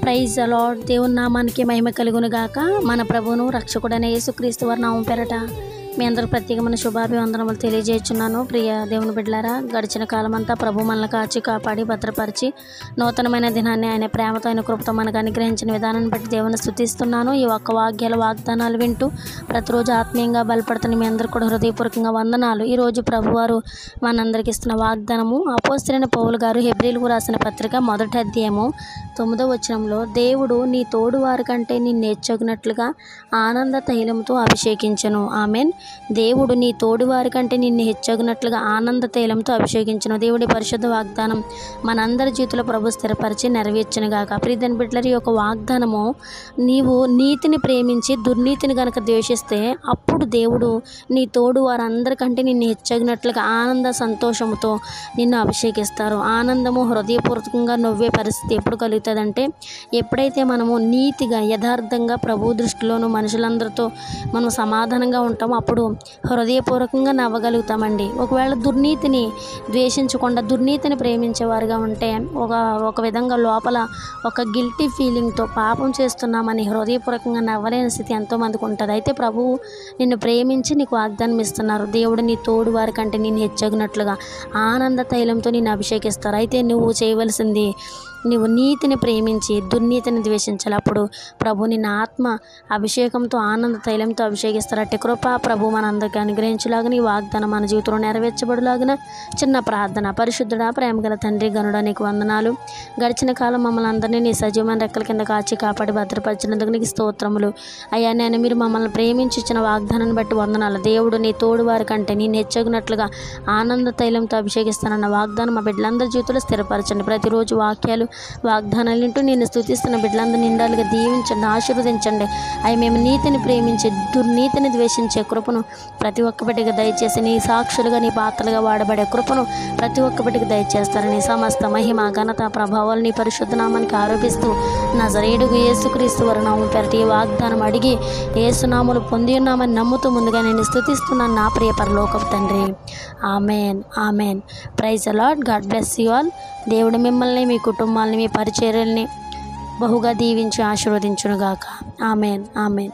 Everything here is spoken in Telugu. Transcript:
Praise the lord. దేవుని నామానికి మహిమ కలుగును గాక. మన ప్రభువును రక్షకుడైన యేసుక్రీస్తు వారి నామం పేరట మీ అందరూ ప్రత్యేకమైన శుభాభివందనములు తెలియజేస్తున్నాను. ప్రియ దేవుని బిడ్డలారా, గడిచిన కాలం అంతా ప్రభు మనల్ని కాచి కాపాడి భద్రపరిచి నూతనమైన దినాన్ని ఆయన ప్రేమతో ఆయన కృపతో మనకు అనుగ్రహించిన విధానాన్ని బట్టి దేవుని స్తుతిస్తున్నాను. ఈ ఒక్క వాగ్దానాలు వింటూ ప్రతిరోజు ఆత్మీయంగా బలపడుతున్న మీ అందరూ కూడా హృదయపూర్వకంగా వందనాలు. ఈరోజు ప్రభువారు మనందరికి ఇస్తున్న వాగ్దానము అపోస్తలుడైన పౌలు గారు హెబ్రీయులకు రాసిన పత్రిక 1వ అధ్యాయము 9వ వచనంలో, దేవుడు నీ తోడు వారి కంటే నిన్ను హెచ్చగినట్లుగా ఆనంద తైలంతో అభిషేకించను. ఆమెన్. దేవుడు నీ తోడు వారి కంటే నిన్ను హెచ్చగినట్లుగా ఆనంద తైలంతో అభిషేకించను. దేవుడి పరిశుద్ధ వాగ్దానం మనందరి జీవితంలో ప్రభు స్థిరపరిచి నెరవేర్చునుగాక. ప్రియమైన బిడ్డలారా, ఈ యొక్క వాగ్దానము, నీవు నీతిని ప్రేమించి దుర్నీతిని గనక ద్వేషిస్తే అప్పుడు దేవుడు నీ తోడు వారందరికంటే నిన్ను హెచ్చగినట్లుగా ఆనంద సంతోషముతో నిన్ను అభిషేకిస్తారు. ఆనందము హృదయపూర్వకంగా నవ్వే పరిస్థితి ఎప్పుడు కలుగుతుందంటే, ఎప్పుడైతే మనము నీతిగా యథార్థంగా ప్రభు దృష్టిలోనూ మనుషులందరితో మనం సమాధానంగా ఉంటామో అప్పుడు హృదయపూర్వకంగా నవ్వగలుగుతామండి. ఒకవేళ దుర్నీతిని ద్వేషించకుండా దుర్నీతిని ప్రేమించేవారుగా ఉంటే ఒక విధంగా లోపల ఒక గిల్టీ ఫీలింగ్తో పాపం చేస్తున్నామని హృదయపూర్వకంగా నవ్వలేని స్థితి ఎంతోమందికి ఉంటుంది. అయితే ప్రభువు నిన్ను ప్రేమించి నీకు వాగ్దానం ఇస్తున్నారు. దేవుడు నీ తోడు వారి కంటే నిన్ను హెచ్చగినట్లుగా ఆనంద తైలంతో నిన్ను అభిషేకిస్తారు. అయితే నువ్వు చేయవలసింది, నీవు నీతిని ప్రేమించి దుర్నీతిని ద్వేషించాలి. అప్పుడు ప్రభు నిన్ను ఆత్మ అభిషేకంతో ఆనంద తైలంతో అభిషేకిస్తారు. అట్టి కృప ప్రభు మనందరికీ అనుగ్రహించలాగా ఈ వాగ్దానం మన జీవితంలో నెరవేర్చబడులాగిన చిన్న ప్రార్థన. పరిశుద్ధుడా, ప్రేమగల తండ్రి, గనుడా, నీకు వందనాలు. గడిచిన కాలం మమ్మల్ని అందరినీ నీ సజీవమైన రెక్కల కింద కాచి కాపాడి భద్రపరిచినందుకు నీకు స్తోత్రములు. అయ్యా, నేను మీరు మమ్మల్ని ప్రేమించి ఇచ్చిన వాగ్దానాన్ని బట్టి వందనాలు. దేవుడు నీ తోడు వారి కంటే నేను హెచ్చగినట్లుగా ఆనంద తైలంతో అభిషేకిస్తానన్న వాగ్దానం మా బిడ్డలందరి జీవితంలో స్థిరపరచండి. ప్రతిరోజు వాగ్దానాలు వింటూ నేను స్తుతిస్తున్న బిడ్డలందరూ నిండాలుగా దీవించండి, ఆశీర్వదించండి. అవి మేము నీతిని ప్రేమించి దుర్నీతిని ద్వేషించే కృపను ప్రతి ఒక్క బిడ్డకి దయచేసి నీ సాక్షులుగా నీ పాత్రలుగా వాడబడే కృపను ప్రతి ఒక్క బిడ్డకి దయచేస్తారని సమస్త మహిమ ఘనత ప్రభావాలు నీ పరిశుద్ధ నామానికి ఆరోపిస్తూ నజరేయుడు యేసుక్రీస్తు వారి నామం పేరట ఈ వాగ్దానం అడిగి యేసునామములు పొంది ఉన్నామని నమ్ముతూ ముందుగా నేను స్తుతిస్తున్నాను నా ప్రియ పరలోకపు తండ్రి. Amen, amen. Praise the Lord. God bless you all. దేవుడు మిమ్మల్ని, మీ కుటుంబాలని, మీ పరిచర్యల్ని బహుగా దీవించి ఆశీర్వదించునుగాక. Amen, amen.